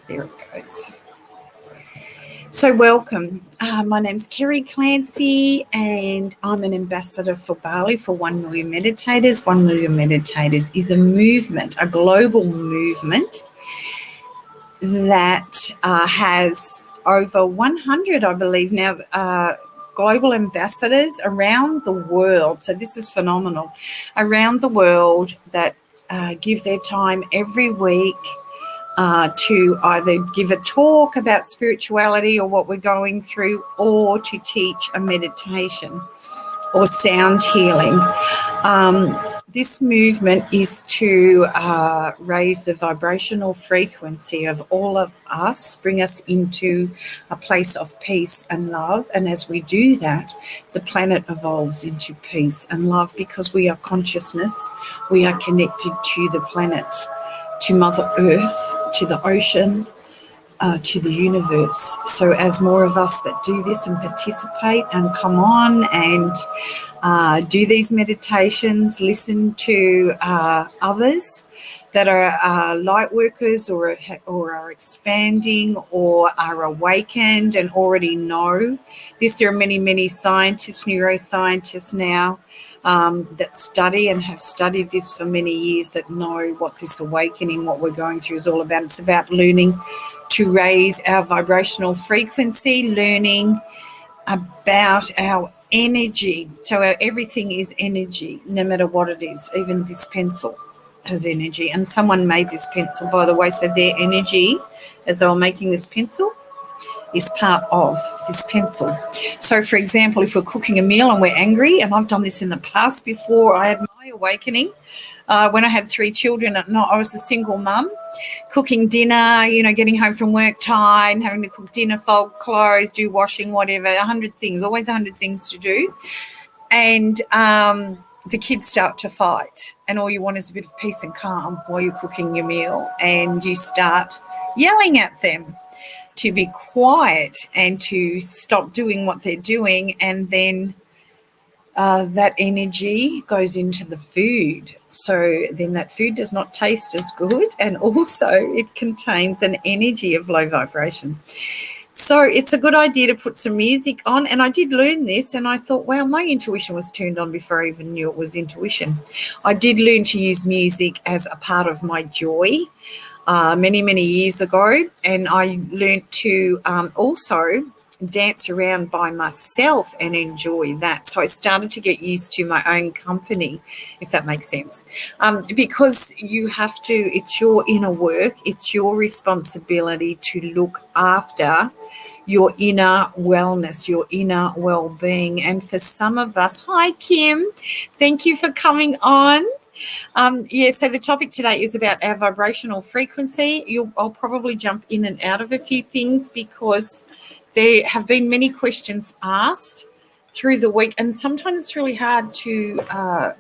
There it goes. So welcome. My name's Kerry Clancey, and I'm an ambassador for Bali for 1 Million Meditators. 1 Million Meditators is a movement, a global movement that has over 100, I believe now, global ambassadors around the world. So this is phenomenal. Around the world that give their time every week to either give a talk about spirituality or what we're going through, or to teach a meditation or sound healing. This movement is to raise the vibrational frequency of all of us, bring us into a place of peace and love. And as we do that, the planet evolves into peace and love, because we are consciousness. We are connected to the planet, to Mother Earth, to the ocean, to the universe. So as more of us that do this and participate and come on and do these meditations, listen to others that are light workers or are expanding or are awakened and already know this. There are many, many scientists, neuroscientists now, that study and have studied this for many years, that know what this awakening, what we're going through, is all about. It's about learning to raise our vibrational frequency, learning about our energy. So everything is energy, no matter what it is. Even this pencil has energy. And someone made this pencil, by the way, so their energy, as they were making this pencil, is part of this pencil. So, for example, if we're cooking a meal and we're angry, and I've done this in the past before I had my awakening, when I had 3 children, I was a single mum, cooking dinner, getting home from work tired, having to cook dinner, fold clothes, do washing, whatever, 100 things, always 100 things to do. And the kids start to fight, and all you want is a bit of peace and calm while you're cooking your meal, and you start yelling at them to be quiet and to stop doing what they're doing, and then that energy goes into the food. So then that food does not taste as good, and also it contains an energy of low vibration. So it's a good idea to put some music on. And I did learn this, and I thought, wow, my intuition was turned on before I even knew it was intuition. I did learn to use music as a part of my joy many, many years ago. And I learned to also dance around by myself and enjoy that. So I started to get used to my own company, if that makes sense, because you have to, it's your inner work, it's your responsibility to look after your inner wellness, your inner well-being. And for some of us, hi Kim, thank you for coming on. So the topic today is about our vibrational frequency. I'll probably jump in and out of a few things, because there have been many questions asked through the week, and sometimes it's really hard to, I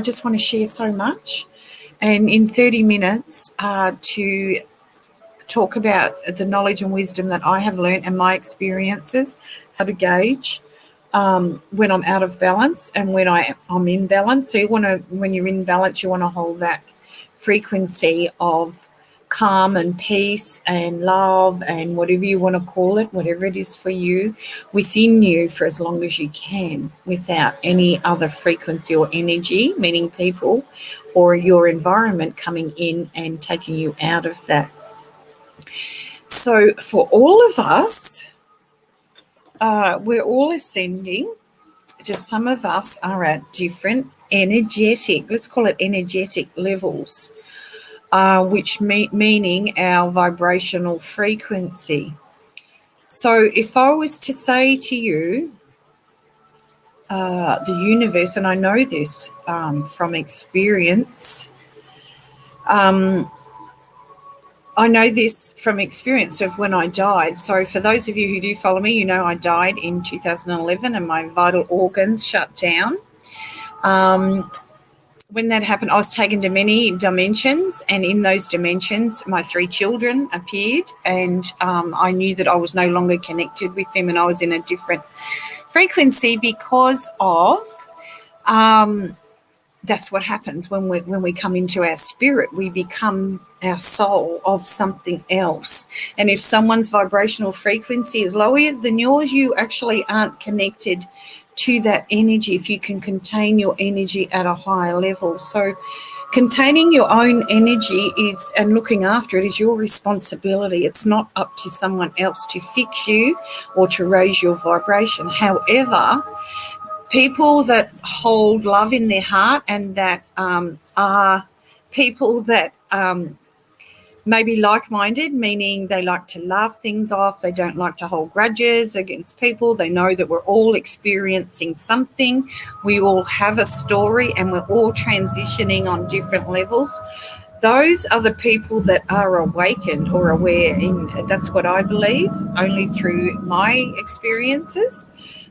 just want to share so much. And in 30 minutes to talk about the knowledge and wisdom that I have learned and my experiences, how to gauge when I'm out of balance and when I'm in balance. So when you're in balance, you want to hold that frequency of calm and peace and love and whatever you want to call it, whatever it is for you, within you for as long as you can, without any other frequency or energy, meaning people or your environment, coming in and taking you out of that. So for all of us, we're all ascending. Just some of us are at different energetic, let's call it energetic levels, which meaning our vibrational frequency. So if I was to say to you, the universe, and I know this from experience, of when I died. So for those of you who do follow me, I died in 2011 and my vital organs shut down. When that happened, I was taken to many dimensions, and in those dimensions, my 3 children appeared, and I knew that I was no longer connected with them, and I was in a different frequency because of that's what happens when we come into our spirit. We become our soul of something else. And if someone's vibrational frequency is lower than yours, you actually aren't connected to that energy if you can contain your energy at a higher level. So containing your own energy is, and looking after it, is your responsibility. It's not up to someone else to fix you or to raise your vibration. However, people that hold love in their heart and that are people that maybe like-minded, meaning they like to laugh things off, they don't like to hold grudges against people, they know that we're all experiencing something, we all have a story, and we're all transitioning on different levels. Those are the people that are awakened or aware, and that's what I believe, only through my experiences.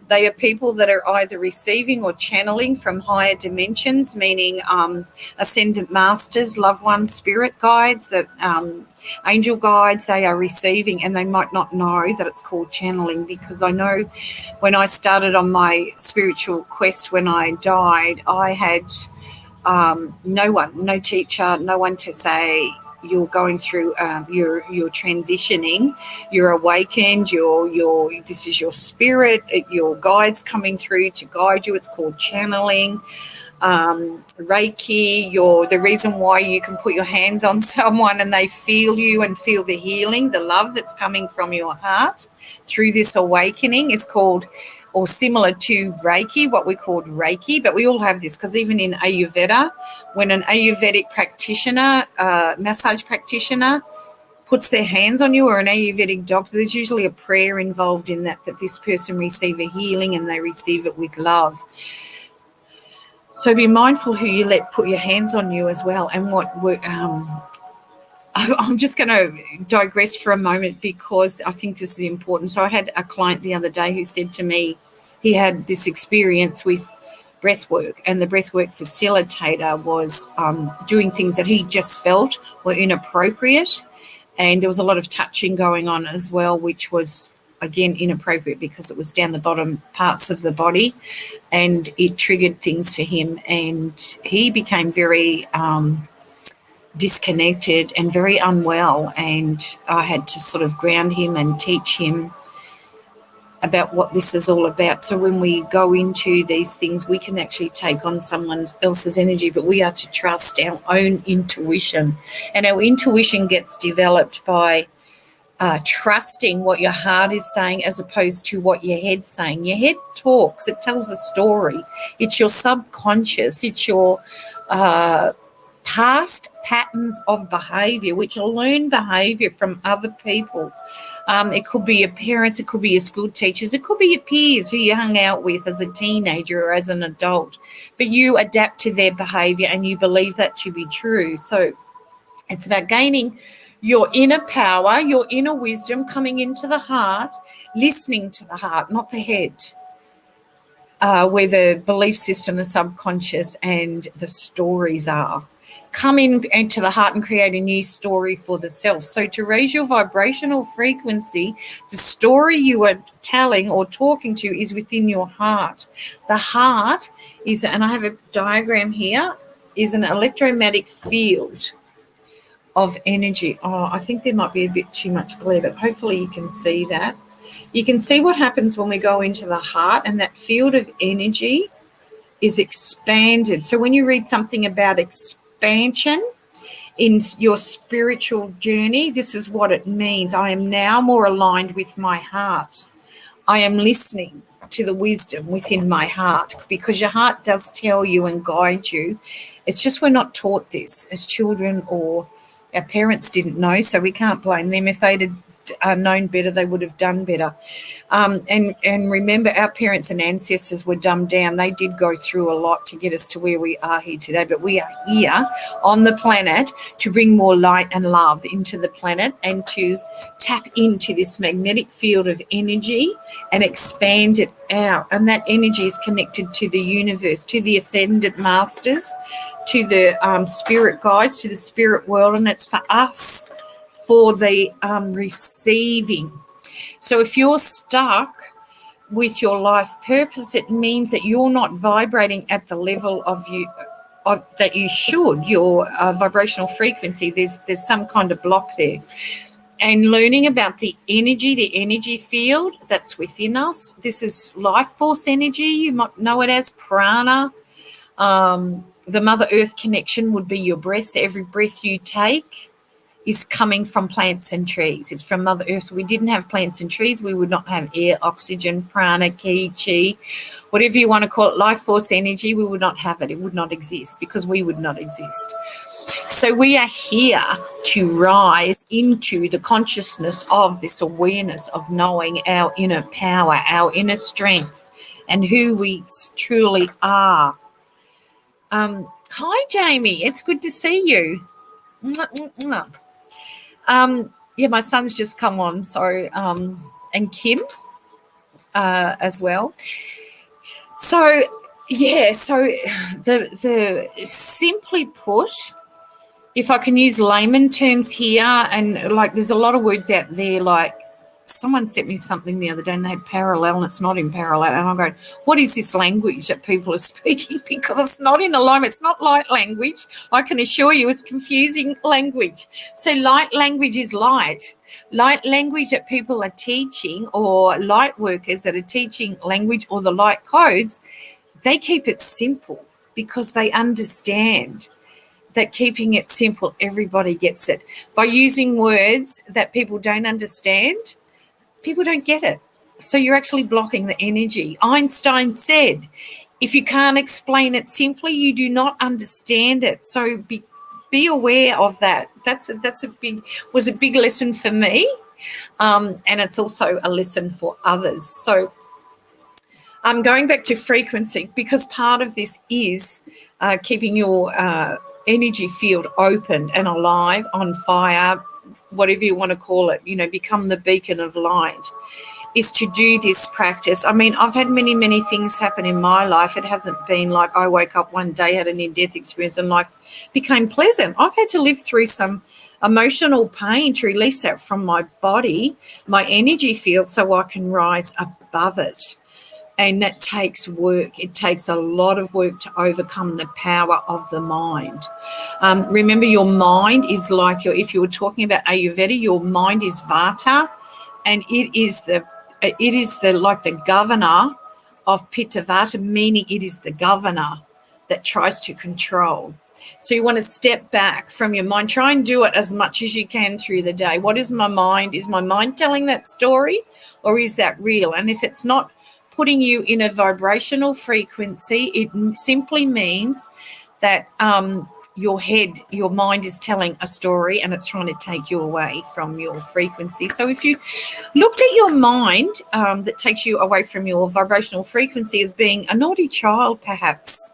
They are people that are either receiving or channeling from higher dimensions, meaning ascendant masters, loved ones, spirit guides, that angel guides. They are receiving, and they might not know that it's called channeling, because I know when I started on my spiritual quest, when I died, I had no teacher, no one to say, you're going through, you're transitioning, you're awakened, this is your spirit, your guides coming through to guide you. It's called channeling. Reiki, the reason why you can put your hands on someone and they feel you and feel the healing, the love that's coming from your heart through this awakening is called, or similar to Reiki, what we called Reiki. But we all have this, because even in Ayurveda, when an Ayurvedic practitioner, massage practitioner, puts their hands on you, or an Ayurvedic doctor, there's usually a prayer involved in that this person receive a healing, and they receive it with love. So be mindful who you let put your hands on you as well. And I'm just going to digress for a moment, because I think this is important. So I had a client the other day who said to me he had this experience with breath work, and the breath work facilitator was doing things that he just felt were inappropriate. And there was a lot of touching going on as well, which was, again, inappropriate because it was down the bottom parts of the body, and it triggered things for him. And he became very disconnected and very unwell, and I had to sort of ground him and teach him about what this is all about. So when we go into these things, we can actually take on someone else's energy, but we are to trust our own intuition. And our intuition gets developed by trusting what your heart is saying as opposed to what your head's saying. Your head talks, it tells a story. It's your subconscious, it's your past patterns of behavior, which are learned behavior from other people. It could be your parents, it could be your school teachers, it could be your peers who you hung out with as a teenager or as an adult, but you adapt to their behavior and you believe that to be true. So it's about gaining your inner power, your inner wisdom, coming into the heart, listening to the heart, not the head, where the belief system, the subconscious, and the stories are. Come into the heart and create a new story for the self. So to raise your vibrational frequency, the story you are telling or talking to is within your heart. The heart is, and I have a diagram here, is an electromagnetic field of energy. I think there might be a bit too much glare, but hopefully you can see that. You can see what happens when we go into the heart, and that field of energy is expanded. So when you read something about expansion in your spiritual journey, this is what it means. I am now more aligned with my heart. I am listening to the wisdom within my heart, because your heart does tell you and guide you. It's just we're not taught this as children, or our parents didn't know, so we can't blame them. If they'd known better, they would have done better. And remember, our parents and ancestors were dumbed down. They did go through a lot to get us to where we are here today, but we are here on the planet to bring more light and love into the planet, and to tap into this magnetic field of energy and expand it out. And that energy is connected to the universe, to the ascendant masters, to the spirit guides, to the spirit world, and it's for us, for the receiving. So if you're stuck with your life purpose, it means that you're not vibrating at the level of that you should, your vibrational frequency, there's some kind of block there. And learning about the energy field that's within us. This is life force energy. You might know it as prana. The Mother Earth connection would be your breath. So every breath you take is coming from plants and trees. It's from Mother Earth. We didn't have plants and trees, we would not have air, oxygen, prana, ki, chi, whatever you want to call it, life force energy. We would not have it. It would not exist because we would not exist. So we are here to rise into the consciousness of this awareness of knowing our inner power, our inner strength, and who we truly are. Hi, Jamie. It's good to see you. Yeah, my son's just come on. So, and Kim as well. So, yeah. So the simply put, if I can use layman terms here, and like there's a lot of words out there, like someone sent me something the other day and they had parallel and it's not in parallel. And I'm going, what is this language that people are speaking? Because it's not in alignment. It's not light language. I can assure you it's confusing language. So light language is light. Light language that people are teaching, or light workers that are teaching language or the light codes, they keep it simple because they understand that keeping it simple, everybody gets it. By using words that people don't understand, people don't get it. So you're actually blocking the energy. Einstein said, if you can't explain it simply, you do not understand it. So be aware of that. Was a big lesson for me, and it's also a lesson for others. So I'm going back to frequency, because part of this is keeping your energy field open and alive, on fire, whatever you want to call it, become the beacon of light, is to do this practice. I mean, I've had many, many things happen in my life. It hasn't been like I woke up one day, had a near-death experience, and life became pleasant. I've had to live through some emotional pain to release that from my body, my energy field, so I can rise above it. And that takes work. It takes a lot of work to overcome the power of the mind. Remember, your mind is like if you were talking about Ayurveda, your mind is Vata, and it is the like the governor of Pitta Vata, meaning it is the governor that tries to control. So you want to step back from your mind. Try and do it as much as you can through the day. What is my mind? Is my mind telling that story, or is that real? And if it's not putting you in a vibrational frequency, it simply means that your mind is telling a story and it's trying to take you away from your frequency. So if you looked at your mind that takes you away from your vibrational frequency as being a naughty child, perhaps,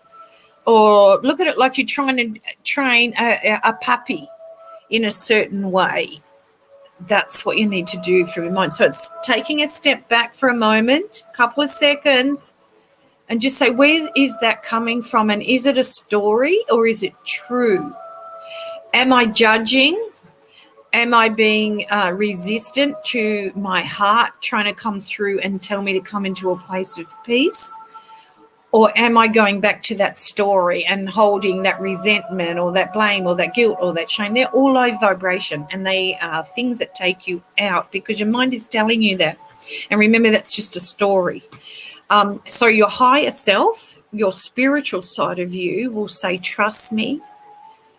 or look at it like you're trying to train a puppy in a certain way, that's what you need to do from your mind. So it's taking a step back for a moment, a couple of seconds, and just say, where is that coming from? And is it a story or is it true? Am I judging? Am I being resistant to my heart trying to come through and tell me to come into a place of peace? Or am I going back to that story and holding that resentment or that blame or that guilt or that shame? They're all low vibration, and they are things that take you out because your mind is telling you that. And remember, that's just a story. So your higher self, your spiritual side of you, will say, trust me,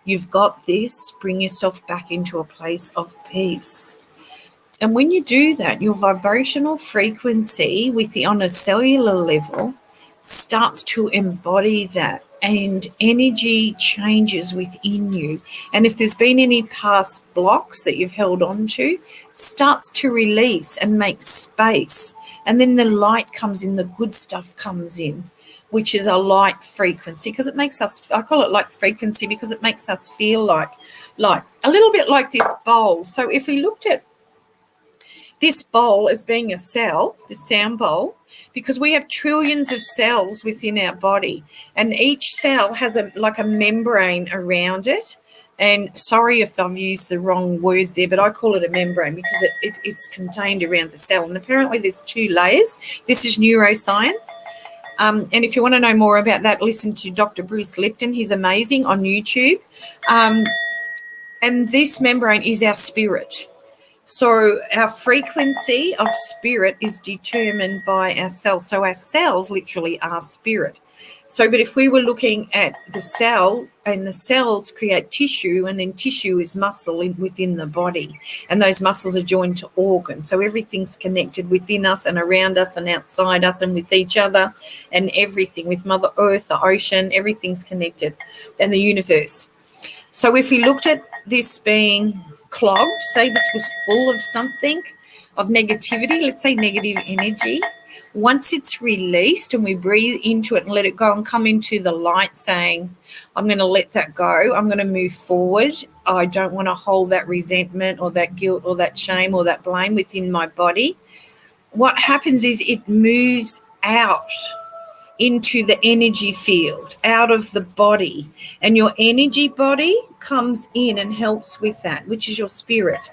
you've got this. Bring yourself back into a place of peace. And when you do that, your vibrational frequency on a cellular level starts to embody that, and energy changes within you. And if there's been any past blocks that you've held on to, starts to release and make space. And then the light comes in, the good stuff comes in, which is a light frequency, because it makes us, I call it light frequency because it makes us feel like a little bit like this bowl. So if we looked at this bowl as being a cell, the sound bowl, because we have trillions of cells within our body, and each cell has a membrane around it. And sorry if I've used the wrong word there, but I call it a membrane because it's contained around the cell. And apparently there's 2 layers. This is neuroscience. And if you want to know more about that, listen to Dr. Bruce Lipton. He's amazing on YouTube. And this membrane is our spirit. So our frequency of spirit is determined by our cells. So our cells literally are spirit. So, but if we were looking at the cell, and the cells create tissue, and then tissue is muscle within the body, and those muscles are joined to organs. So everything's connected within us and around us and outside us and with each other and everything, with Mother Earth, the ocean, everything's connected, and the universe. So if we looked at this being clogged, say this was full of something, of negativity, let's say negative energy, once it's released and we breathe into it and let it go and come into the light saying, I'm going to let that go, I'm going to move forward, I don't want to hold that resentment or that guilt or that shame or that blame within my body, what happens is it moves out into the energy field, out of the body, and your energy body comes in and helps with that, which is your spirit.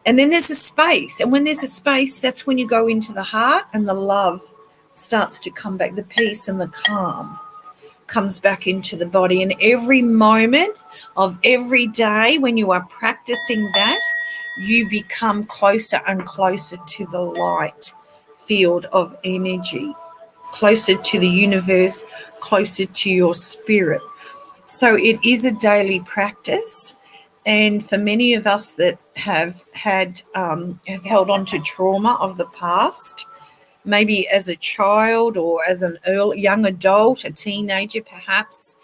And then there's a space, and when there's a space, that's when you go into the heart and the love starts to come back, the peace and the calm comes back into the body. And every moment of every day when you are practicing that, you become closer and closer to the light field of energy, closer to the universe, closer to your spirit. So it is a daily practice. And for many of us that have held on to trauma of the past, maybe as a child or as an young adult, a teenager perhaps,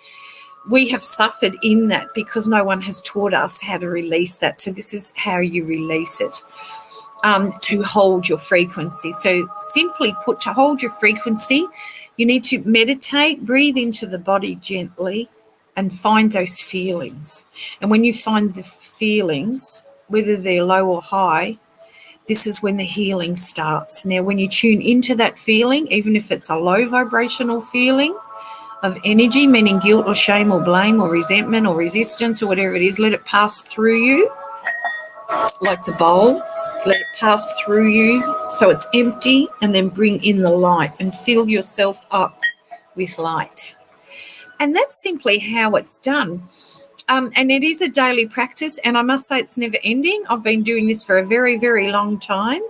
we have suffered in that because no one has taught us how to release that. So this is how you release it, to hold your frequency. So simply put, to hold your frequency, you need to meditate, breathe into the body gently, and find those feelings. And when you find the feelings, whether they're low or high, this is when the healing starts. Now, when you tune into that feeling, even if it's a low vibrational feeling of energy, meaning guilt or shame or blame or resentment or resistance or whatever it is, let it pass through you like the bowl. Let it pass through you so it's empty, and then bring in the light and fill yourself up with light. And that's simply how it's done. And it is a daily practice, and I must say it's never ending. I've been doing this for a very, very long time.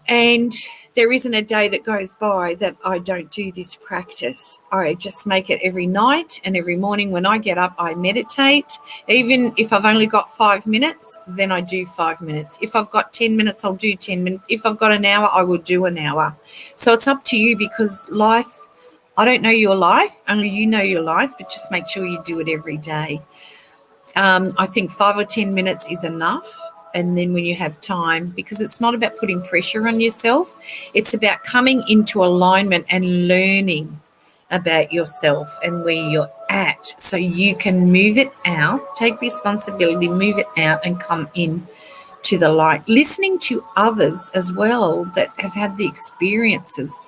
And there isn't a day that goes by that I don't do this practice. I just make it every night, and every morning when I get up, I meditate. Even if I've only got 5 minutes, then I do 5 minutes. If I've got 10 minutes, I'll do 10 minutes. If I've got an hour, I will do an hour. So it's up to you, because life, I don't know your life, only you know your life, but just make sure you do it every day. I think 5 or 10 minutes is enough. And then when you have time, because it's not about putting pressure on yourself, it's about coming into alignment and learning about yourself and where you're at, so you can move it out, take responsibility, move it out and come in to the light. Listening to others as well that have had the experiences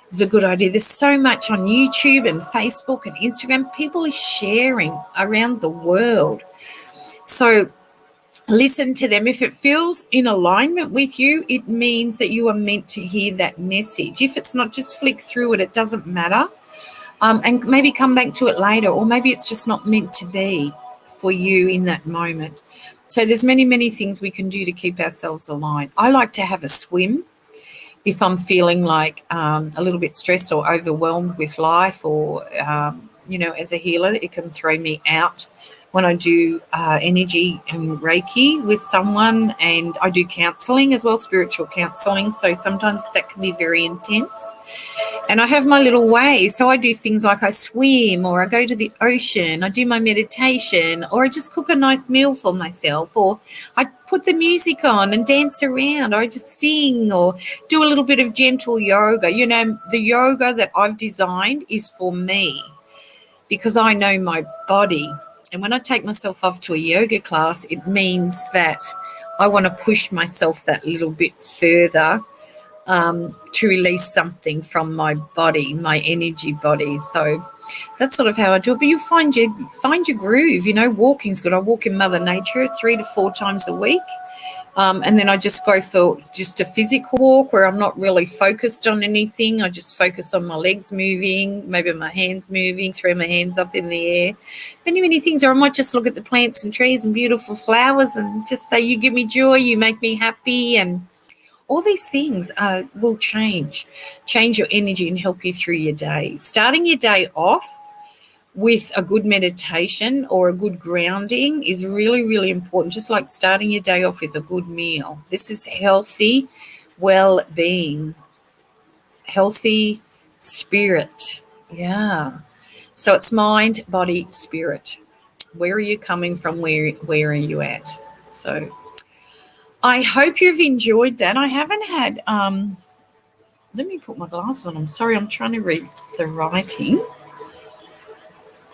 is a good idea. There's so much on YouTube and Facebook and Instagram. People are sharing around the world. So listen to them. If it feels in alignment with you, it means that you are meant to hear that message. If it's not, just flick through it. It doesn't matter. And maybe come back to it later, or maybe it's just not meant to be for you in that moment. So there's many, many things we can do to keep ourselves aligned. I like to have a swim if I'm feeling like a little bit stressed or overwhelmed with life, or, as a healer, it can throw me out when I do energy and Reiki with someone, and I do counselling as well, spiritual counselling. So sometimes that can be very intense. And I have my little ways. So I do things like I swim, or I go to the ocean, I do my meditation, or I just cook a nice meal for myself, or I put the music on and dance around, or I just sing, or do a little bit of gentle yoga. The yoga that I've designed is for me, because I know my body. And when I take myself off to a yoga class, it means that I want to push myself that little bit further to release something from my body, my energy body. So that's sort of how I do it. But you find your groove. Walking's good. I walk in Mother Nature 3 to 4 times a week. And then I just go for just a physical walk where I'm not really focused on anything. I just focus on my legs moving, maybe my hands moving, throw my hands up in the air. Many things. Or I might just look at the plants and trees and beautiful flowers and just say, you give me joy, you make me happy. And all these things will change your energy and help you through your day. Starting your day off with a good meditation or a good grounding is really important, just like starting your day off with a good meal. This is healthy well-being, healthy spirit. Yeah. So it's mind, body, spirit. Where are you coming from? Where are you at? So I hope you've enjoyed that. I haven't had let me put my glasses on. I'm sorry, I'm trying to read the writing.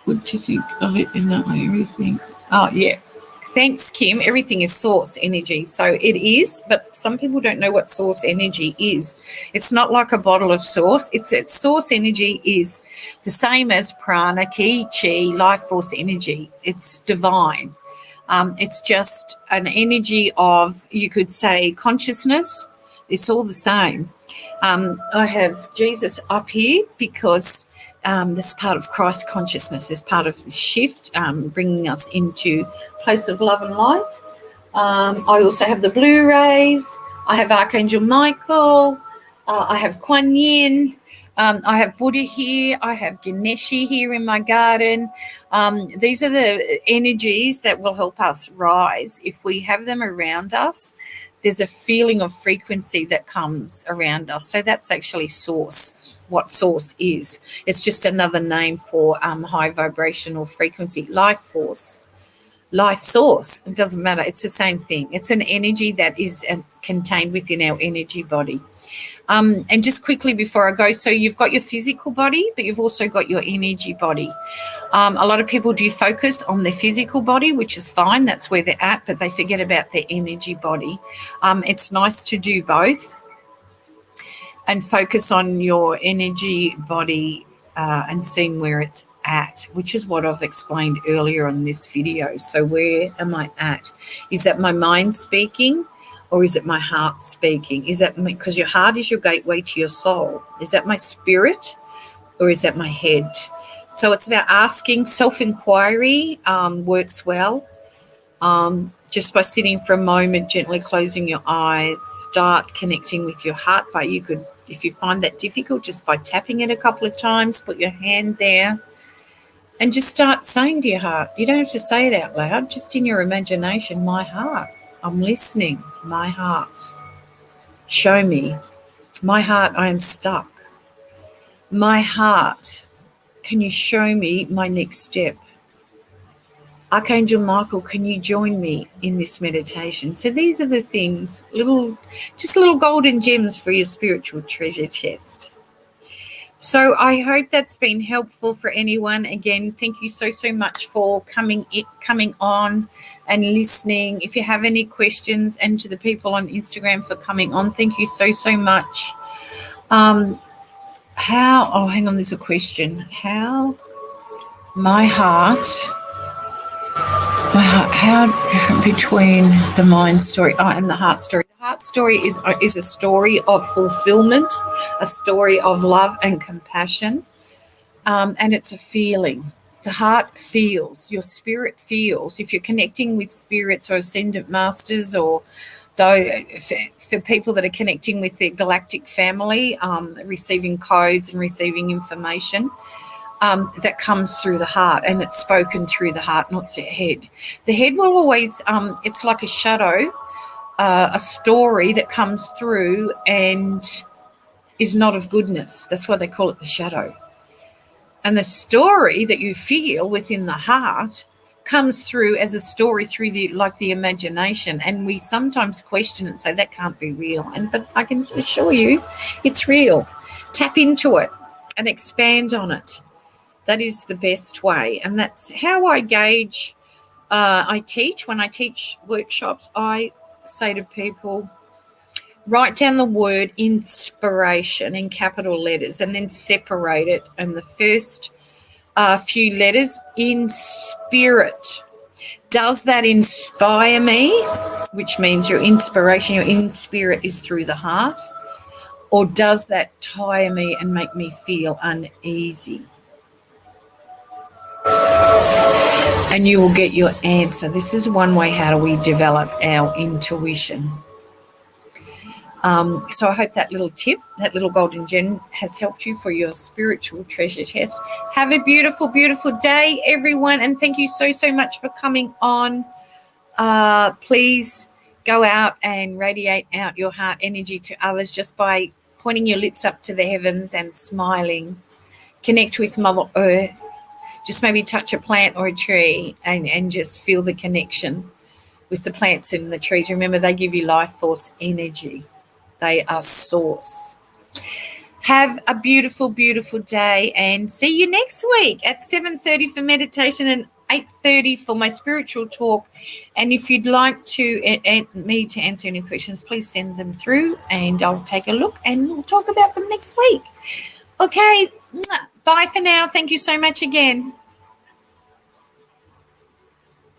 What do you think of it in that way? Everything. Oh, yeah. Thanks, Kim. Everything is source energy. So it is, but some people don't know what source energy is. It's not like a bottle of source. It's source energy is the same as prana, ki, chi, life force energy. It's divine. It's just an energy of, you could say, consciousness. It's all the same. I have Jesus up here because this part of Christ consciousness is part of the shift, bringing us into a place of love and light. I also have the Blu-rays. I have Archangel Michael. I have Kuan Yin. I have Buddha here. I have Ganeshi here in my garden. These are the energies that will help us rise. If we have them around us, there's a feeling of frequency that comes around us. So that's actually source, what source is. It's just another name for high vibrational frequency, life force, life source. It doesn't matter. It's the same thing. It's an energy that is contained within our energy body. And just quickly before I go, so you've got your physical body, but you've also got your energy body. A lot of people do focus on their physical body, which is fine. That's where they're at, but they forget about their energy body. It's nice to do both and focus on your energy body and seeing where it's at, which is what I've explained earlier on this video. So where am I at? Is that my mind speaking? Or is it my heart speaking? Is that because your heart is your gateway to your soul? Is that my spirit or is that my head? So it's about asking. Self-inquiry works well. Just by sitting for a moment, gently closing your eyes, start connecting with your heart. But you could, if you find that difficult, just by tapping it a couple of times, put your hand there and just start saying to your heart. You don't have to say it out loud, just in your imagination, my heart. I'm listening. My heart. Show me. My heart, I am stuck. My heart, can you show me my next step? Archangel Michael, can you join me in this meditation? So these are the things, little golden gems for your spiritual treasure chest. So I hope that's been helpful for anyone. Again, thank you so much for coming on and listening. If you have any questions, and to the people on Instagram for coming on, thank you so much. Hang on, there's a question. How between the mind story and the heart story. The heart story is a story of fulfillment, a story of love and compassion, and it's a feeling. The heart feels, your spirit feels. If you're connecting with spirits or ascendant masters, or though for people that are connecting with their galactic family, receiving codes and receiving information, that comes through the heart, and it's spoken through the heart, not the head. The head will always, it's like a shadow, a story that comes through and is not of goodness. That's why they call it the shadow. And the story that you feel within the heart comes through as a story through the imagination. And we sometimes question and say that can't be real. But I can assure you it's real. Tap into it and expand on it. That is the best way. And that's how I gauge. I teach. When I teach workshops, I say to people, write down the word inspiration in capital letters and then separate it. And the first few letters, in spirit. Does that inspire me? Which means your inspiration, your in spirit is through the heart. Or does that tire me and make me feel uneasy? And you will get your answer. This is one way how do we develop our intuition. So I hope that little tip, that little golden gem has helped you for your spiritual treasure chest. Have a beautiful, beautiful day, everyone. And thank you so, so much for coming on. Please go out and radiate out your heart energy to others just by pointing your lips up to the heavens and smiling. Connect with Mother Earth. Just maybe touch a plant or a tree and just feel the connection with the plants and the trees. Remember, they give you life force energy. They are source. Have a beautiful, beautiful day and see you next week at 7:30 for meditation and 8:30 for my spiritual talk. And if you'd like me to answer any questions, please send them through and I'll take a look and we'll talk about them next week. Okay, bye for now. Thank you so much again.